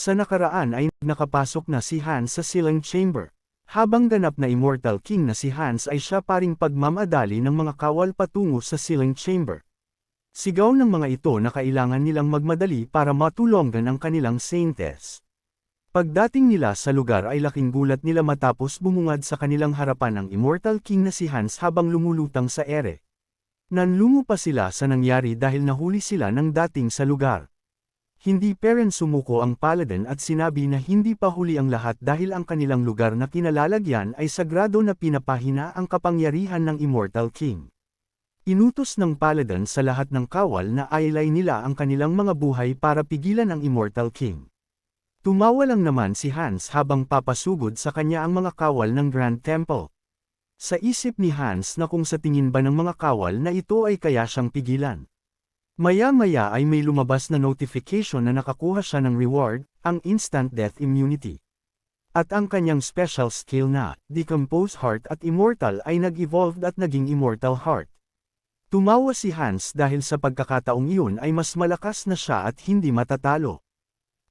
Sa nakaraan ay nakapasok na si Hans sa Sealing Chamber. Habang ganap na Immortal King na si Hans ay siya paring pagmamadali ng mga kawal patungo sa Sealing Chamber. Sigaw ng mga ito na kailangan nilang magmadali para matulungan ang kanilang Saintess. Pagdating nila sa lugar ay laking gulat nila matapos bumungad sa kanilang harapan ang Immortal King na si Hans habang lumulutang sa ere. Nanlungo pa sila sa nangyari dahil nahuli sila ng dating sa lugar. Hindi peren sumuko ang Paladin at sinabi na hindi pa huli ang lahat dahil ang kanilang lugar na kinalalagyan ay sagrado na pinapahina ang kapangyarihan ng Immortal King. Inutos ng Paladin sa lahat ng kawal na ailay nila ang kanilang mga buhay para pigilan ang Immortal King. Tumawa lang naman si Hans habang papasugod sa kanya ang mga kawal ng Grand Temple. Sa isip ni Hans na kung sa tingin ba ng mga kawal na ito ay kaya siyang pigilan. Maya-maya ay may lumabas na notification na nakakuha siya ng reward, ang Instant Death Immunity. At ang kanyang special skill na, Decompose Heart at Immortal ay nag-evolved at naging Immortal Heart. Tumawa si Hans dahil sa pagkakataong iyon ay mas malakas na siya at hindi matatalo.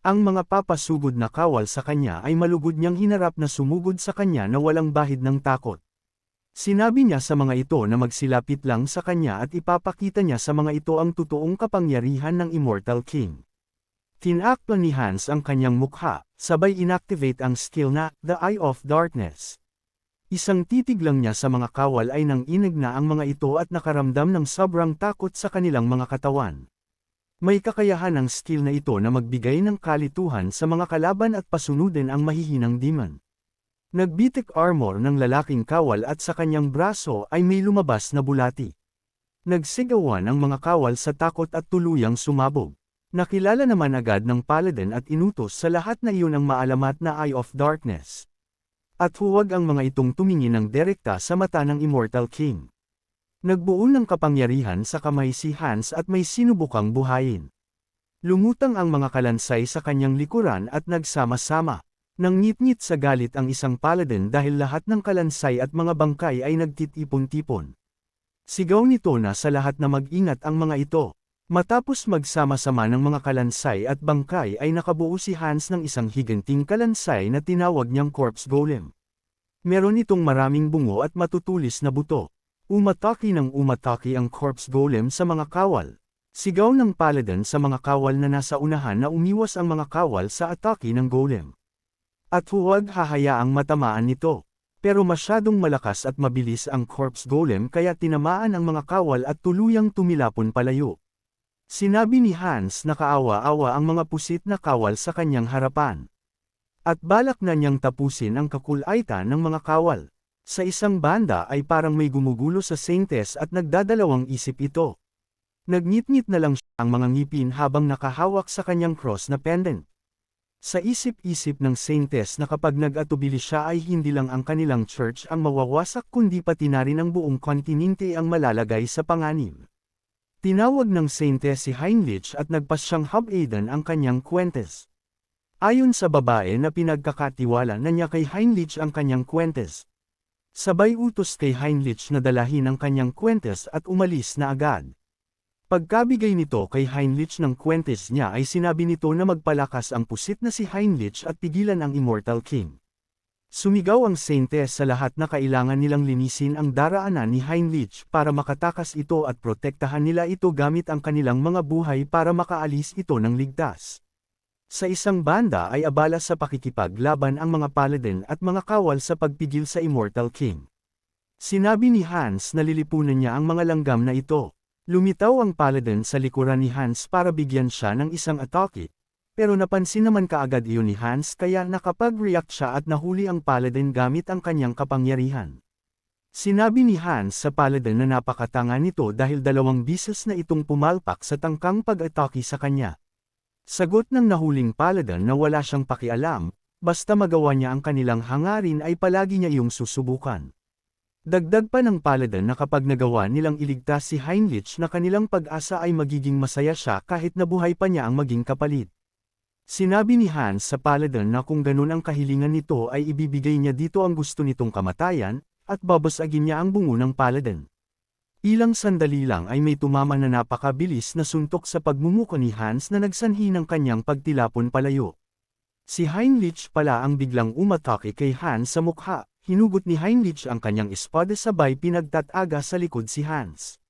Ang mga papasugod na kawal sa kanya ay malugod niyang hinarap na sumugod sa kanya na walang bahid ng takot. Sinabi niya sa mga ito na magsilapit lang sa kanya at ipapakita niya sa mga ito ang totoong kapangyarihan ng Immortal King. Tinakpan ni Hans ang kanyang mukha, sabay inactivate ang skill na, The Eye of Darkness. Isang titig lang niya sa mga kawal ay nanginig na ang mga ito at nakaramdam ng sobrang takot sa kanilang mga katawan. May kakayahan ang skill na ito na magbigay ng kalituhan sa mga kalaban at pasunudin ang mahihinang demon. Nagbitik armor ng lalaking kawal at sa kanyang braso ay may lumabas na bulati. Nagsigawan ang mga kawal sa takot at tuluyang sumabog. Nakilala naman agad ng Paladin at inutos sa lahat na iyon ang maalamat na Eye of Darkness. At huwag ang mga itong tumingin ng direkta sa mata ng Immortal King. Nagbuo ng kapangyarihan sa kamay si Hans at may sinubukang buhayin. Lumutang ang mga kalansay sa kanyang likuran at nagsama-sama. Nangngit-ngit sa galit ang isang Paladin dahil lahat ng kalansay at mga bangkay ay nagtitipon-tipon. Sigaw nito na sa lahat na mag-ingat ang mga ito. Matapos magsama-sama ng mga kalansay at bangkay ay nakabuo si Hans ng isang higanting kalansay na tinawag niyang Corpse Golem. Meron itong maraming bungo at matutulis na buto. Umatake ang Corpse Golem sa mga kawal. Sigaw ng Paladin sa mga kawal na nasa unahan na umiwas ang mga kawal sa atake ng Golem. At huwag hahayaang matamaan nito. Pero masyadong malakas at mabilis ang Corpse Golem kaya tinamaan ang mga kawal at tuluyang tumilapon palayo. Sinabi ni Hans na kaawa-awa ang mga pusit na kawal sa kanyang harapan. At balak na niyang tapusin ang kakulaitan ng mga kawal. Sa isang banda ay parang may gumugulo sa Saintess at nagdadalawang isip ito. Nagngit-ngit na lang siya ang mga ngipin habang nakahawak sa kanyang cross na pendant. Sa isip-isip ng Saintess na kapag nag-atubili siya ay hindi lang ang kanilang church ang mawawasak kundi pati na rin ang buong kontinente ang malalagay sa panganib. Tinawag ng Saintess si Heinrich at nagpas siyang hub-aiden ang kanyang kwentes. Ayon sa babae na pinagkakatiwala na niya kay Heinrich ang kanyang kwentes. Sabay utos kay Heinrich na dalahin ang kanyang kwentes at umalis na agad. Pagkabigay nito kay Heinrich ng kwentes niya ay sinabi nito na magpalakas ang pusit na si Heinrich at pigilan ang Immortal King. Sumigaw ang Saintess sa lahat na kailangan nilang linisin ang daraanan ni Heinrich para makatakas ito at protektahan nila ito gamit ang kanilang mga buhay para makaalis ito ng ligtas. Sa isang banda ay abala sa pakikipaglaban ang mga Paladin at mga kawal sa pagpigil sa Immortal King. Sinabi ni Hans na lilipunan niya ang mga langgam na ito. Lumitaw ang Paladin sa likuran ni Hans para bigyan siya ng isang atake, pero napansin naman kaagad iyon ni Hans kaya nakapag-react siya at nahuli ang Paladin gamit ang kanyang kapangyarihan. Sinabi ni Hans sa Paladin na napakatanga nito dahil 2 bisis na itong pumalpak sa tangkang pag-atake sa kanya. Sagot ng nahuling Paladin na wala siyang pakialam, basta magawa niya ang kanilang hangarin ay palagi niya iyong susubukan. Dagdag pa ng Paladin na kapag nagawa nilang iligtas si Heinrich na kanilang pag-asa ay magiging masaya siya kahit nabuhay pa niya ang maging kapalit. Sinabi ni Hans sa Paladin na kung ganun ang kahilingan nito ay ibibigay niya dito ang gusto nitong kamatayan, at babasagin niya ang bungo ng Paladin. Ilang sandali lang ay may tumama na napakabilis na suntok sa pagmumuka ni Hans na nagsanhi ng kanyang pagtilapon palayo. Si Heinrich pala ang biglang umatake kay Hans sa mukha, hinugot ni Heinrich ang kanyang espada sabay pinagtataga sa likod si Hans.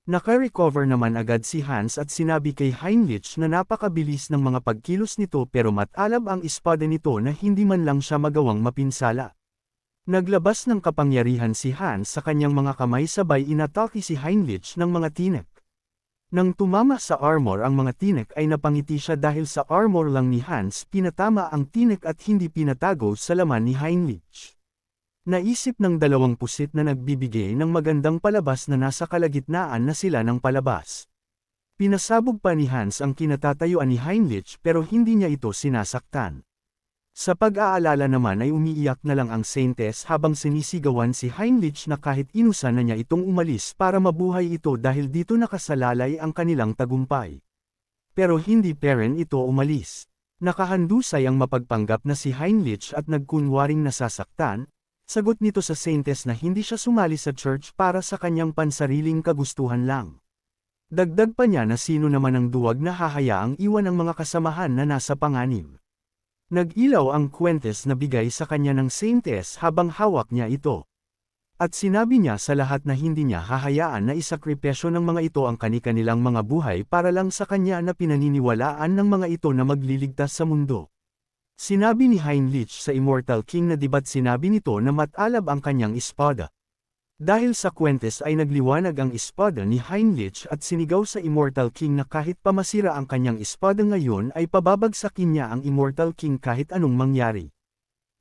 Naka-recover naman agad si Hans at sinabi kay Heinrich na napakabilis ng mga pagkilos nito pero matalab ang espada nito na hindi man lang siya magawang mapinsala. Naglabas ng kapangyarihan si Hans sa kanyang mga kamay sabay inatake si Heinrich ng mga tinek. Nang tumama sa armor ang mga tinek ay napangiti siya dahil sa armor lang ni Hans pinatama ang tinek at hindi pinatago sa laman ni Heinrich. Naisip ng dalawang pusit na nagbibigay ng magandang palabas na nasa kalagitnaan na sila ng palabas. Pinasabog pa ni Hans ang kinatatayuan ni Heinrich pero hindi niya ito sinasaktan. Sa pag-aalala naman ay umiiyak na lang ang Saintess habang sinisigawan si Heinrich na kahit inusan na niya itong umalis para mabuhay ito dahil dito nakasalalay ang kanilang tagumpay. Pero hindi peren ito umalis. Nakahandusay ang mapagpanggap na si Heinrich at nagkunwaring nasasaktan, sagot nito sa Saintess na hindi siya sumali sa church para sa kanyang pansariling kagustuhan lang. Dagdag pa niya na sino naman ang duwag na hahayaang iwan ang mga kasamahan na nasa panganib. Nag-ilaw ang kwentes na bigay sa kanya ng Saintess habang hawak niya ito. At sinabi niya sa lahat na hindi niya hahayaan na isakripisyo ng mga ito ang kani-kanilang mga buhay para lang sa kanya na pinaniniwalaan ng mga ito na magliligtas sa mundo. Sinabi ni Heinrich sa Immortal King na diba't sinabi nito na matalab ang kanyang espada. Dahil sa kwentes ay nagliwanag ang espada ni Heinrich at sinigaw sa Immortal King na kahit pamasira ang kanyang espada ngayon ay pababagsakin niya ang Immortal King kahit anong mangyari.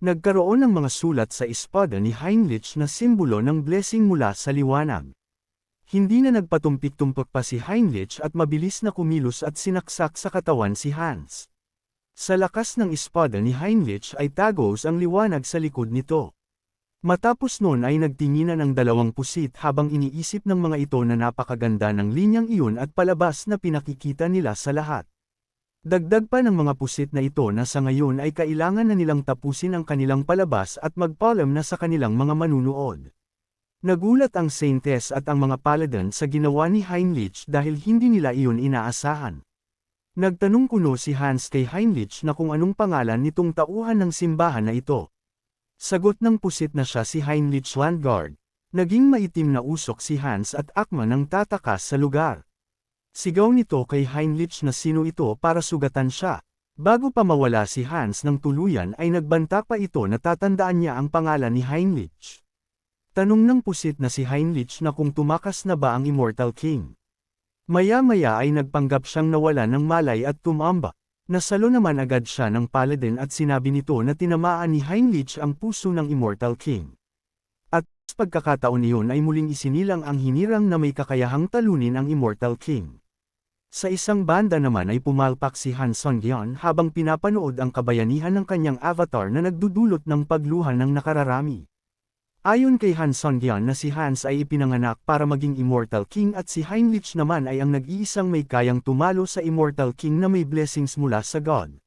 Nagkaroon ng mga sulat sa espada ni Heinrich na simbolo ng blessing mula sa liwanag. Hindi na nagpatumpik-tumpok pa si Heinrich at mabilis na kumilos at sinaksak sa katawan si Hans. Sa lakas ng espada ni Heinrich ay tagos ang liwanag sa likod nito. Matapos noon ay nagtinginan ang dalawang pusit habang iniisip ng mga ito na napakaganda ng linyang iyon at palabas na pinakikita nila sa lahat. Dagdag pa ng mga pusit na ito na sa ngayon ay kailangan na nilang tapusin ang kanilang palabas at magpaalam na sa kanilang mga manunood. Nagulat ang Saintess at ang mga paladin sa ginawa ni Heinrich dahil hindi nila iyon inaasahan. Nagtanong kuno si Hans kay Heinrich na kung anong pangalan nitong tauhan ng simbahan na ito. Sagot ng pusit na siya si Heinrich Landgard. Naging maitim na usok si Hans at akma nang tatakas sa lugar. Sigaw nito kay Heinrich na sino ito para sugatan siya. Bago pa mawala si Hans ng tuluyan ay nagbanta pa ito na tatandaan niya ang pangalan ni Heinrich. Tanong ng pusit na si Heinrich na kung tumakas na ba ang Immortal King. Maya-maya ay nagpanggap siyang nawala ng malay at tumamba. Nasalo naman agad siya ng paladin at sinabi nito na tinamaan ni Heinrich ang puso ng Immortal King. At sa pagkakataon iyon ay muling isinilang ang hinirang na may kakayahang talunin ang Immortal King. Sa isang banda naman ay pumalpak si Han Song-gyeon habang pinapanood ang kabayanihan ng kanyang avatar na nagdudulot ng pagluha ng nakararami. Ayon kay Han Song-gyeon na si Hans ay ipinanganak para maging Immortal King at si Heinrich naman ay ang nag-iisang may kayang tumalo sa Immortal King na may blessings mula sa God.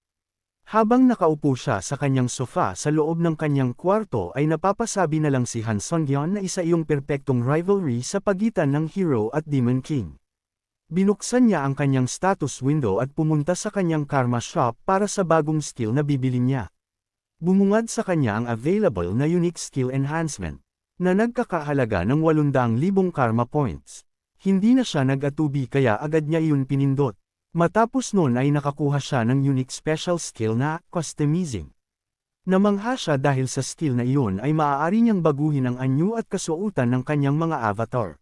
Habang nakaupo siya sa kanyang sofa sa loob ng kanyang kwarto ay napapasabi na lang si Han Song-gyeon na isa iyong perpektong rivalry sa pagitan ng Hero at Demon King. Binuksan niya ang kanyang status window at pumunta sa kanyang karma shop para sa bagong skill na bibili niya. Bumungad sa kanya ang available na unique skill enhancement, na nagkakahalaga ng 800,000 karma points. Hindi na siya nag-atubi kaya agad niya iyon pinindot. Matapos noon ay nakakuha siya ng unique special skill na customizing. Namangha siya dahil sa skill na iyon ay maaari niyang baguhin ang anyo at kasuotan ng kanyang mga avatar.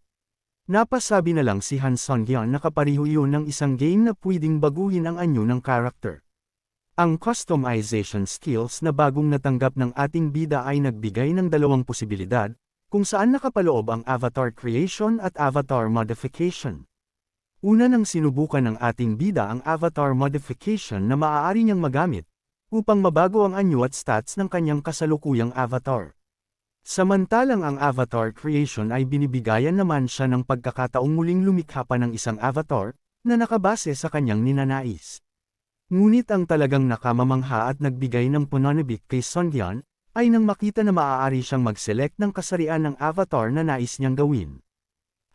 Napasabi na lang si Han Song-gyeon na kapariho iyon ng isang game na pwedeng baguhin ang anyo ng character. Ang customization skills na bagong natanggap ng ating bida ay nagbigay ng dalawang posibilidad, kung saan nakapaloob ang avatar creation at avatar modification. Una nang sinubukan ng ating bida ang avatar modification na maaari niyang magamit, upang mabago ang anyo at stats ng kanyang kasalukuyang avatar. Samantalang ang avatar creation ay binibigayan naman siya ng pagkakataong muling lumikha pa ng isang avatar, na nakabase sa kanyang ninanais. Ngunit ang talagang nakamamangha at nagbigay ng pananabik kay Song-gyeon, ay nang makita na maaari siyang mag-select ng kasarian ng avatar na nais niyang gawin.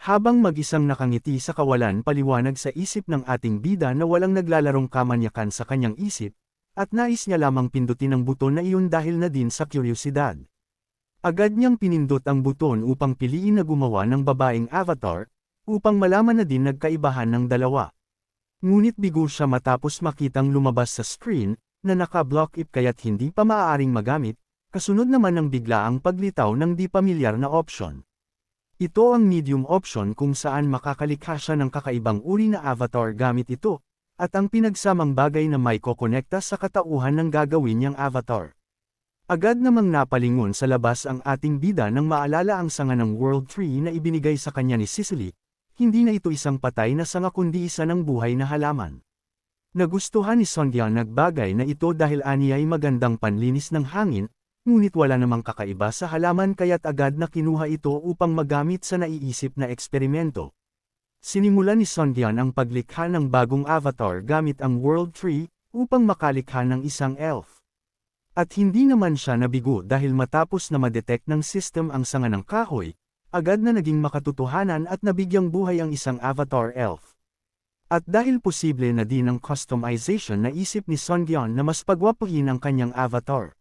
Habang mag-isang nakangiti sa kawalan paliwanag sa isip ng ating bida na walang naglalarong kamanyakan sa kanyang isip, at nais niya lamang pindutin ang buton na iyon dahil na din sa kuryosidad. Agad niyang pinindot ang buton upang piliin na gumawa ng babaeng avatar, upang malaman na din nagkaibahan ng dalawa. Ngunit bigo siya matapos makitang lumabas sa screen, na naka-block if kaya't hindi pa maaaring magamit, kasunod naman ng biglaang paglitaw ng di pamilyar na option. Ito ang medium option kung saan makakalikha siya ng kakaibang uri na avatar gamit ito, at ang pinagsamang bagay na may kokonekta sa katauhan ng gagawin niyang avatar. Agad namang napalingon sa labas ang ating bida nang maalala ang sanga ng World Tree na ibinigay sa kanya ni Cicely, hindi na ito isang patay na sanga kundi isa ng buhay na halaman. Nagustuhan ni Songyeon nagbagay na ito dahil aniya'y magandang panlinis ng hangin, ngunit wala namang kakaiba sa halaman kaya't agad na kinuha ito upang magamit sa naiisip na eksperimento. Sinimulan ni Songyeon ang paglikha ng bagong avatar gamit ang World Tree, upang makalikha ng isang elf. At hindi naman siya nabigo dahil matapos na ma-detect ng system ang sanga ng kahoy, agad na naging makatotohanan at nabigyang buhay ang isang avatar elf. At dahil posible na din ang customization na isip ni Songyeon na mas pagwapuhin ang kanyang avatar.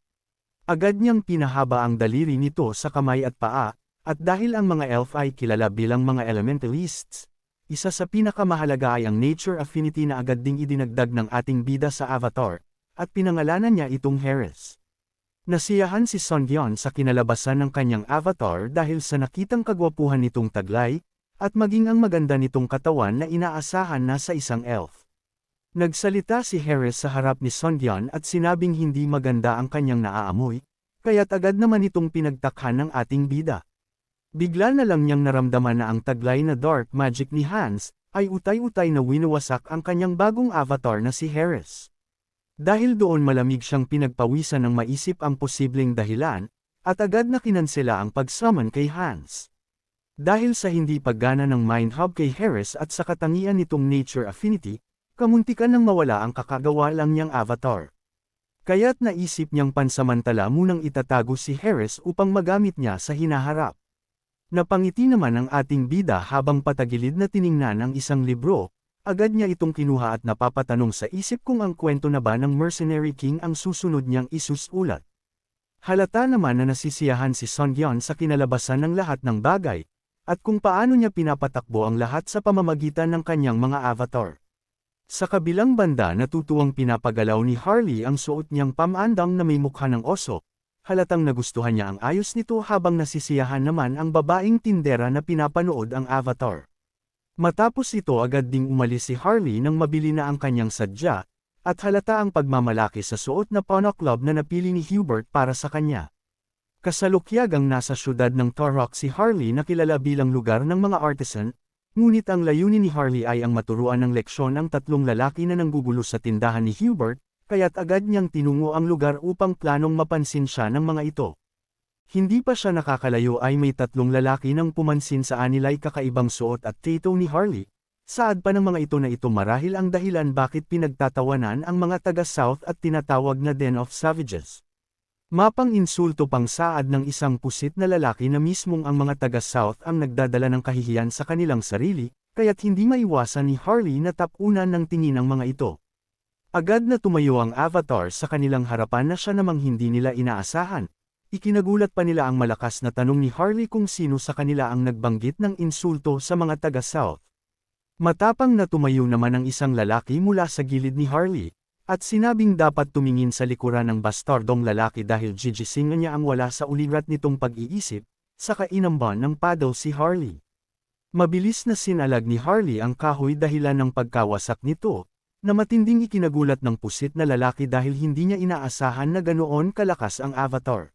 Agad niyang pinahaba ang daliri nito sa kamay at paa, at dahil ang mga elf ay kilala bilang mga elementalists, isa sa pinakamahalaga ay ang nature affinity na agad ding idinagdag ng ating bida sa avatar, at pinangalanan niya itong Heres. Nasiyahan si Songyeon sa kinalabasan ng kanyang avatar dahil sa nakitang kagwapuhan nitong taglay, at maging ang maganda nitong katawan na inaasahan na sa isang elf. Nagsalita si Heres sa harap ni Songyeon at sinabing hindi maganda ang kanyang naaamoy, kaya't agad naman itong pinagtakhan ng ating bida. Bigla na lang niyang naramdaman na ang taglay na dark magic ni Hans, ay utay-utay na winawasak ang kanyang bagong avatar na si Heres. Dahil doon malamig siyang pinagpawisan ng maisip ang posibleng dahilan, at agad na kinansela ang pag-summon kay Hans. Dahil sa hindi paggana ng mind hub kay Heres at sa katangian nitong nature affinity, kamuntikan nang mawala ang kakagawa lang niyang avatar. Kaya't naisip niyang pansamantala munang itatago si Heres upang magamit niya sa hinaharap. Napangiti naman ang ating bida habang patagilid na tiningnan ang isang libro, agad niya itong kinuha at napapatanong sa isip kung ang kwento na ba ng Mercenary King ang susunod niyang isusulat. Halata naman na nasisiyahan si Songyeon sa kinalabasan ng lahat ng bagay, at kung paano niya pinapatakbo ang lahat sa pamamagitan ng kanyang mga avatar. Sa kabilang banda natutuwang pinapagalaw ni Harley ang suot niyang pamandang na may mukha ng oso, halatang nagustuhan niya ang ayos nito habang nasisiyahan naman ang babaeng tindera na pinapanood ang avatar. Matapos ito agad ding umalis si Harley nang mabili na ang kanyang sadya, at halata ang pagmamalaki sa suot na Pono Club na napili ni Hubert para sa kanya. Kasalukyagang nasa syudad ng Torok si Harley na kilala bilang lugar ng mga artisan, ngunit ang layunin ni Harley ay ang maturuan ng leksyon ang tatlong lalaki na nanggugulo sa tindahan ni Hubert, kaya't agad niyang tinungo ang lugar upang planong mapansin siya ng mga ito. Hindi pa siya nakakalayo ay may tatlong lalaki nang pumansin sa anilay kakaibang suot at tattoo ni Harley. Saad pa ng mga ito na ito marahil ang dahilan bakit pinagtatawanan ang mga taga-South at tinatawag na Den of Savages. Mapang insulto pang saad ng isang pusit na lalaki na mismong ang mga taga-South ang nagdadala ng kahihiyan sa kanilang sarili, kaya't hindi maiwasan ni Harley na tapunan ng tingin ng mga ito. Agad na tumayo ang avatar sa kanilang harapan na siya namang hindi nila inaasahan. Ikinagulat pa nila ang malakas na tanong ni Harley kung sino sa kanila ang nagbanggit ng insulto sa mga taga-South. Matapang na tumayo naman ang isang lalaki mula sa gilid ni Harley, at sinabing dapat tumingin sa likuran ng bastardong lalaki dahil gigisingan niya ang wala sa ulirat nitong pag-iisip, saka inamban ng paddle si Harley. Mabilis na sinalag ni Harley ang kahoy dahilan ng pagkawasak nito, na matinding ikinagulat ng pusit na lalaki dahil hindi niya inaasahan na ganoon kalakas ang avatar.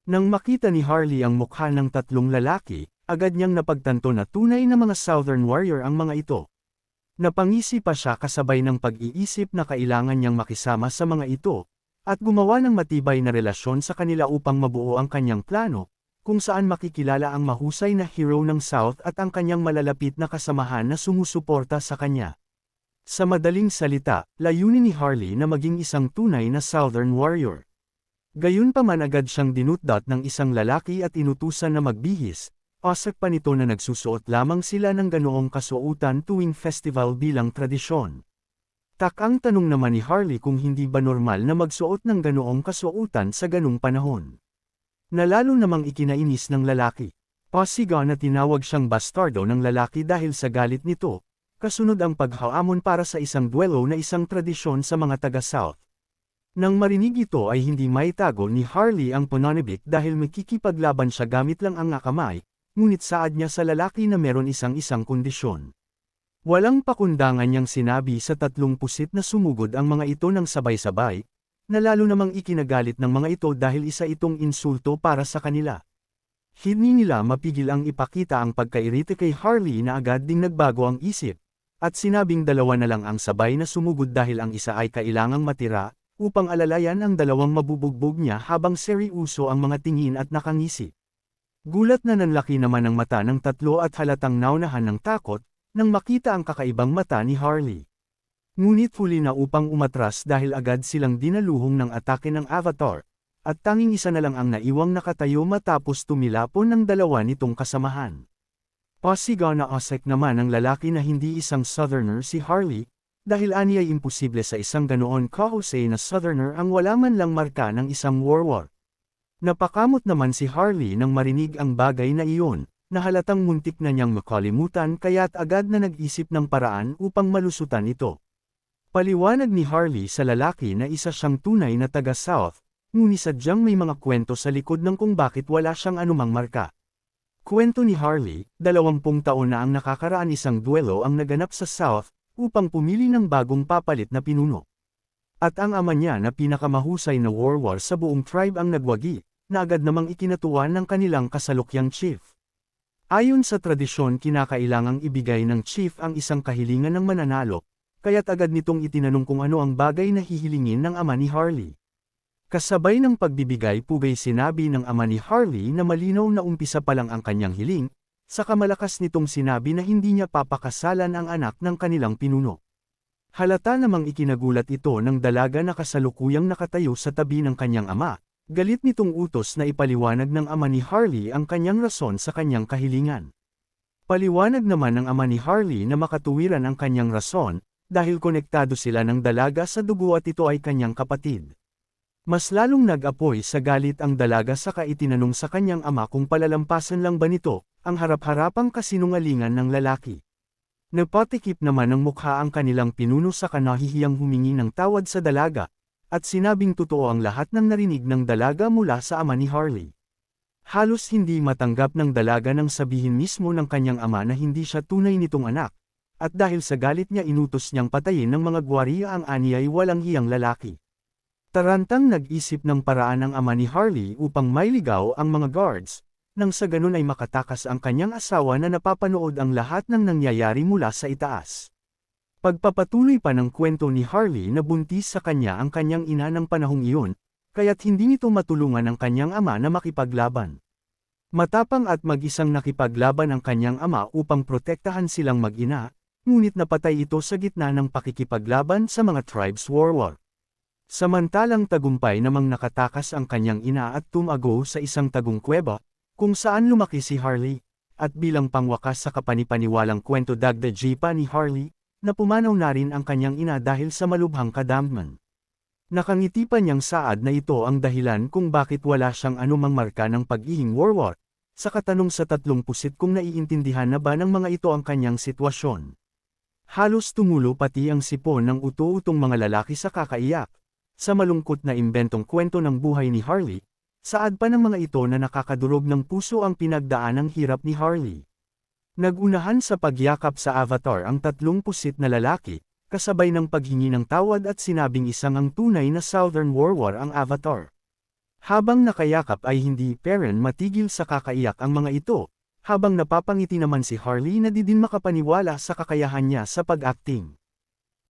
Nang makita ni Harley ang mukha ng tatlong lalaki, agad niyang napagtanto na tunay na mga Southern warrior ang mga ito. Napangisi pa siya kasabay ng pag-iisip na kailangan niyang makisama sa mga ito, at gumawa ng matibay na relasyon sa kanila upang mabuo ang kanyang plano, kung saan makikilala ang mahusay na hero ng South at ang kanyang malalapit na kasamahan na sumusuporta sa kanya. Sa madaling salita, layunin ni Harley na maging isang tunay na Southern warrior. Gayunpaman agad siyang dinutdot ng isang lalaki at inutusan na magbihis. Osak pa nito na nagsusuot lamang sila ng ganoong kasuotan tuwing festival bilang tradisyon. Takang tanong naman ni Harley kung hindi ba normal na magsuot ng ganoong kasuotan sa ganung panahon. Nalalo namang ikinainis ng lalaki. Pasigaw na tinawag siyang bastardo ng lalaki dahil sa galit nito, kasunod ang paghaamon para sa isang duelo na isang tradisyon sa mga taga-South. Nang marinig ito ay hindi maitago ni Harley ang pananabik dahil makikipaglaban siya gamit lang ang kamay, ngunit saad niya sa lalaki na meron isang kondisyon. Walang pakundangan niyang sinabi sa 3 pusit na sumugod ang mga ito ng sabay-sabay, na lalo namang ikinagalit ng mga ito dahil isa itong insulto para sa kanila. Hindi nila mapigil ang ipakita ang pagkairita kay Harley na agad ding nagbago ang isip, at sinabing dalawa na lang ang sabay na sumugod dahil ang isa ay kailangang matira, upang alalayan ang dalawang mabubugbog niya habang seryoso ang mga tingin at nakangisi. Gulat na nanlaki naman ang mata ng tatlo at halatang naunahan ng takot, nang makita ang kakaibang mata ni Harley. Ngunit huli na upang umatras dahil agad silang dinaluhong ng atake ng Avatar, at tanging isa na lang ang naiwang nakatayo matapos tumilapon ng dalawa nitong kasamahan. Pasigaw na osek naman ang lalaki na hindi isang Southerner si Harley, dahil ani ay imposible sa isang ganoon kahusay na Southerner ang wala man lang marka ng isang war. Napakamot naman si Harley nang marinig ang bagay na iyon, na halatang muntik na niyang makalimutan kaya't agad na nag-isip ng paraan upang malusutan ito. Paliwanag ni Harley sa lalaki na isa siyang tunay na taga-South, ngunit sadyang may mga kwento sa likod ng kung bakit wala siyang anumang marka. Kwento ni Harley, 20 taon na ang nakakaraan isang duelo ang naganap sa South, upang pumili ng bagong papalit na pinuno. At ang ama niya na pinakamahusay na warrior sa buong tribe ang nagwagi, na agad namang ikinatuan ng kanilang kasalukyang chief. Ayon sa tradisyon kinakailangang ibigay ng chief ang isang kahilingan ng mananalo, kaya't agad nitong itinanong kung ano ang bagay na hihilingin ng ama ni Harley. Kasabay ng pagbibigay pugay sinabi ng ama ni Harley na malinaw na umpisa pa lang ang kanyang hiling, saka malakas nitong sinabi na hindi niya papakasalan ang anak ng kanilang pinuno. Halata namang ikinagulat ito ng dalaga na kasalukuyang nakatayo sa tabi ng kanyang ama, galit nitong utos na ipaliwanag ng ama ni Harley ang kanyang rason sa kanyang kahilingan. Paliwanag naman ng ama ni Harley na makatuwiran ang kanyang rason, dahil konektado sila ng dalaga sa dugo at ito ay kanyang kapatid. Mas lalong nag-apoy sa galit ang dalaga saka itinanong sa kanyang ama kung palalampasan lang ba nito, ang harap-harapang kasinungalingan ng lalaki. Napatikip naman ng mukha ang kanilang pinuno sa kanahihiyang humingi ng tawad sa dalaga, at sinabing totoo ang lahat ng narinig ng dalaga mula sa ama ni Harley. Halos hindi matanggap ng dalaga nang sabihin mismo ng kanyang ama na hindi siya tunay nitong anak, at dahil sa galit niya inutos niyang patayin ng mga gwariya ang aniyay walang hiyang lalaki. Tarantang nag-isip ng paraan ang ama ni Harley upang mailigaw ang mga guards, nang sa ganun ay makatakas ang kanyang asawa na napapanood ang lahat ng nangyayari mula sa itaas. Pagpapatuloy pa ng kwento ni Harley na buntis sa kanya ang kanyang ina ng panahong iyon, kaya't hindi nito matulungan ang kanyang ama na makipaglaban. Matapang at mag-isang nakipaglaban ang kanyang ama upang protektahan silang mag-ina, ngunit napatay ito sa gitna ng pakikipaglaban sa mga tribes war. Samantalang tagumpay namang nakatakas ang kanyang ina at tumago sa isang tagong kuweba, kung saan lumaki si Harley, at bilang pangwakas sa kapanipaniwalang kwento dagdag pa ni Harley, na pumanaw na rin ang kanyang ina dahil sa malubhang kadamnan. Nakangiti pa niyang saad na ito ang dahilan kung bakit wala siyang anumang marka ng pag-ihing war, sa katanong sa 3 pusit kung naiintindihan na ba ng mga ito ang kanyang sitwasyon. Halos tumulo pati ang sipon ng uto-utong mga lalaki sa kakaiyak. Sa malungkot na imbentong kwento ng buhay ni Harley, saad pa ng mga ito na nakakadurog ng puso ang pinagdaanang hirap ni Harley. Nagunahan sa pagyakap sa Avatar ang 3 pusit na lalaki, kasabay ng paghingi ng tawad at sinabing isang ang tunay na Southern warrior ang Avatar. Habang nakayakap ay hindi peren matigil sa kakaiyak ang mga ito, habang napapangiti naman si Harley na di din makapaniwala sa kakayahan niya sa pag-acting.